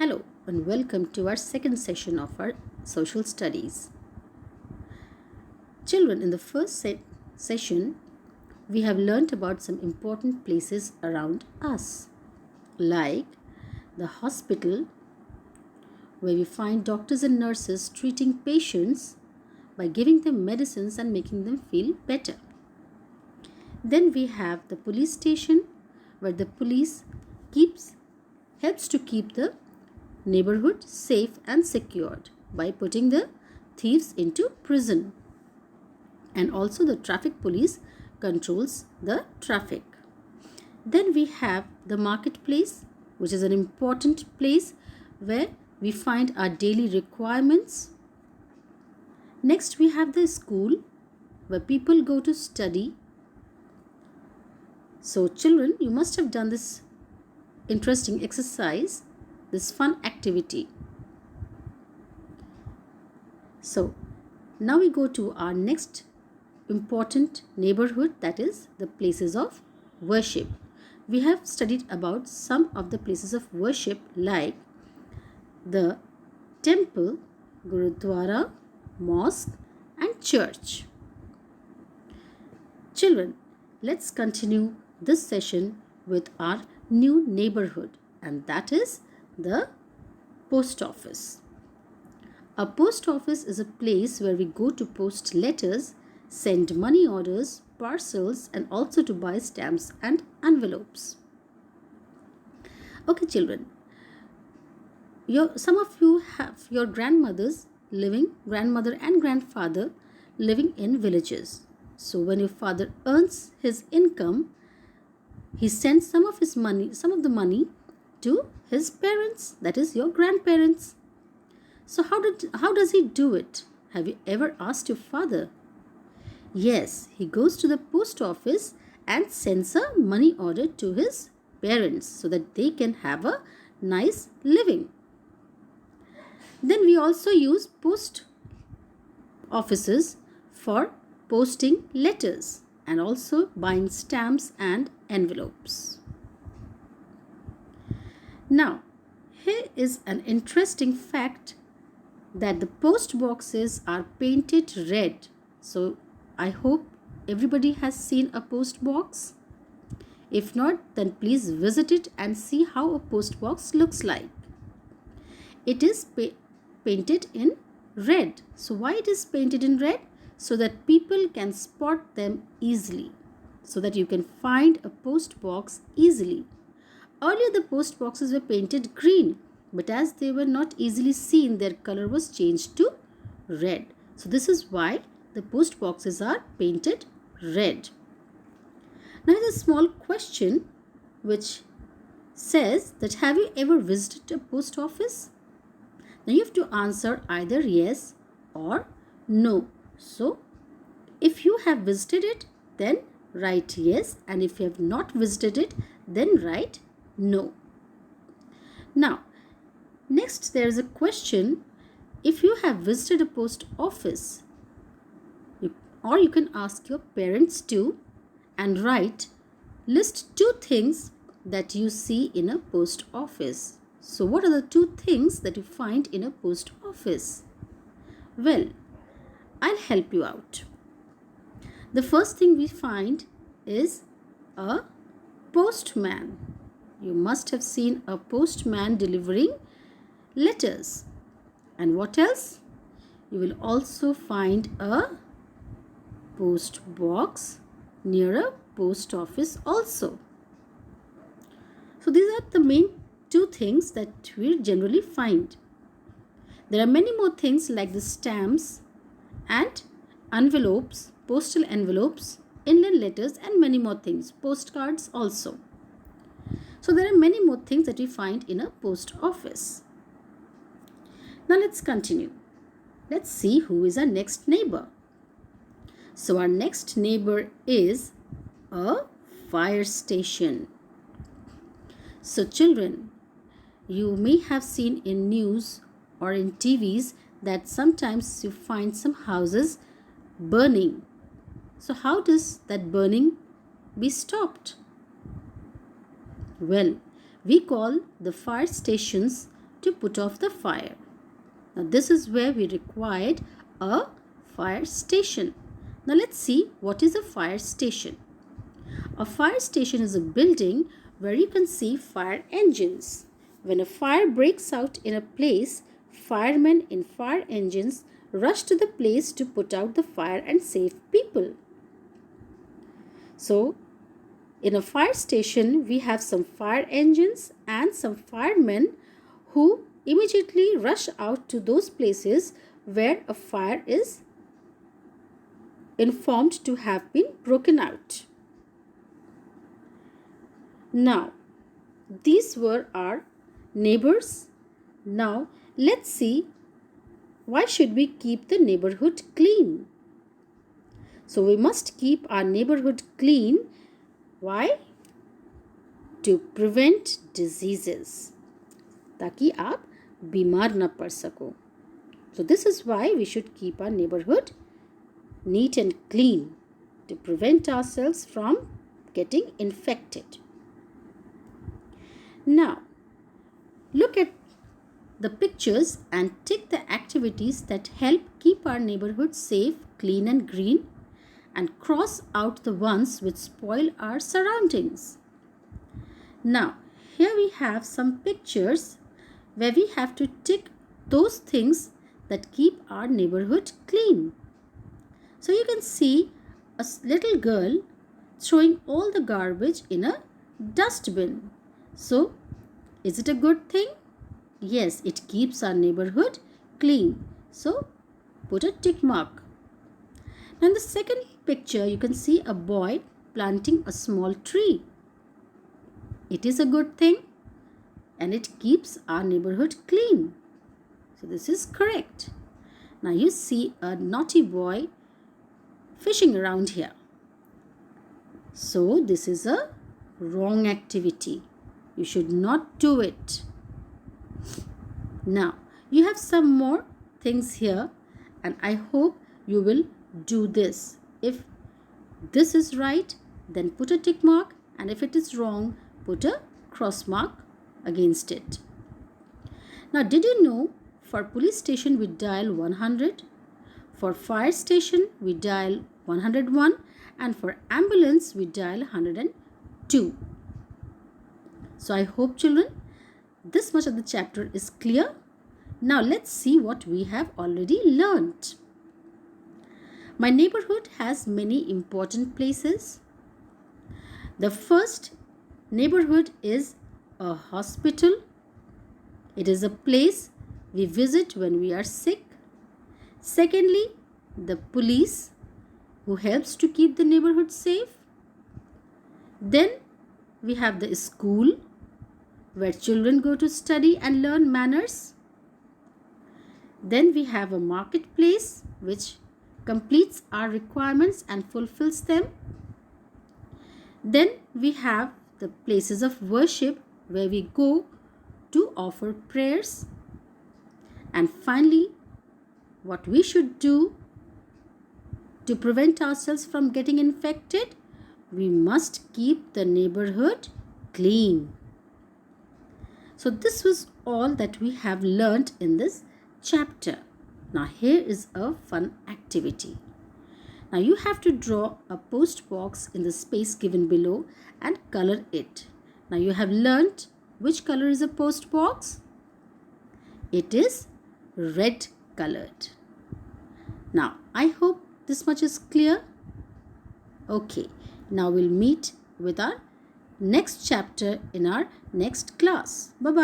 Hello and welcome to our second session of our social studies. Children, in the first session, we have learnt about some important places around us, like the hospital, where we find doctors and nurses treating patients by giving them medicines and making them feel better. Then we have the police station, where the police helps to keep the neighborhood safe and secured by putting the thieves into prison. And also the traffic police controls the traffic. Then we have the marketplace, which is an important place where we find our daily requirements. Next we have the school, where people go to study. So children, you must have done this interesting exercise, this fun activity. So now we go to our next important neighborhood, that is the places of worship. We have studied about some of the places of worship like the temple, gurudwara, mosque and church. Children, let's continue this session with our new neighborhood, and that is the post office. A post office is a place where we go to post letters, send money orders, parcels, and also to buy stamps and envelopes. Okay, children, some of you have your grandmother and grandfather living in villages. So when your father earns his income, he sends some of the money to his parents, that is your grandparents. So how does he do it? Have you ever asked your father? Yes, he goes to the post office and sends a money order to his parents so that they can have a nice living. Then we also use post offices for posting letters and also buying stamps and envelopes. Now, here is an interesting fact that the post boxes are painted red. So I hope everybody has seen a post box. If not, then please visit it and see how a post box looks like. It is painted in red. So why it is painted in red? So that people can spot them easily, so that you can find a post box easily. Earlier the post boxes were painted green, but as they were not easily seen, their color was changed to red. So this is why the post boxes are painted red. Now there's a small question which says that, have you ever visited a post office? Now you have to answer either yes or no. So if you have visited it, then write yes, and if you have not visited it, then write no. Now next there is a question, if you have visited a post office, or you can ask your parents too and list 2 things that you see in a post office. So what are the 2 things that you find in a post office? Well, I'll help you out. The first thing we find is a postman. You must have seen a postman delivering letters. And what else? You will also find a post box near a post office also. So these are the main 2 things that we generally find. There are many more things like the stamps and envelopes, postal envelopes, inland letters and many more things, postcards also. So there are many more things that we find in a post office. Now let's continue. Let's see who is our next neighbor. So our next neighbor is a fire station. So children, you may have seen in news or in TVs that sometimes you find some houses burning. So how does that burning be stopped? Well, we call the fire stations to put off the fire. Now this is where we required a fire station. Now let's see what is a fire station. A fire station is a building where you can see fire engines. When a fire breaks out in a place, firemen in fire engines rush to the place to put out the fire and save people. So, in a fire station, we have some fire engines and some firemen who immediately rush out to those places where a fire is informed to have been broken out. Now, these were our neighbors. Now, let's see, why should we keep the neighborhood clean? So, we must keep our neighborhood clean. Why? To prevent diseases. ताकि आप बीमार न पड़ सको. So, this is why we should keep our neighborhood neat and clean to prevent ourselves from getting infected. Now, look at the pictures and tick the activities that help keep our neighborhood safe, clean and green, and cross out the ones which spoil our surroundings. Now, here we have some pictures where we have to tick those things that keep our neighborhood clean. So you can see a little girl throwing all the garbage in a dustbin. So, is it a good thing? Yes, it keeps our neighborhood clean. So, put a tick mark. Now, in the second picture, you can see a boy planting a small tree. It is a good thing and it keeps our neighborhood clean. So, this is correct. Now, you see a naughty boy fishing around here. So, this is a wrong activity. You should not do it. Now, you have some more things here and I hope you will do this. If this is right, then put a tick mark, and if it is wrong, put a cross mark against it. Now, did you know for police station we dial 100, for fire station we dial 101, and for ambulance we dial 102. So I hope children, this much of the chapter is clear. Now let's see what we have already learnt. My neighborhood has many important places. The first neighborhood is a hospital. It is a place we visit when we are sick. Secondly, the police who helps to keep the neighborhood safe. Then we have the school where children go to study and learn manners. Then we have a marketplace which completes our requirements and fulfills them. Then we have the places of worship where we go to offer prayers. And finally, what we should do to prevent ourselves from getting infected, we must keep the neighborhood clean. So this was all that we have learnt in this chapter. Now here is a fun activity. Now you have to draw a post box in the space given below and color it. Now you have learnt which color is a post box. It is red colored. Now I hope this much is clear. Okay, now we'll meet with our next chapter in our next class. Bye-bye.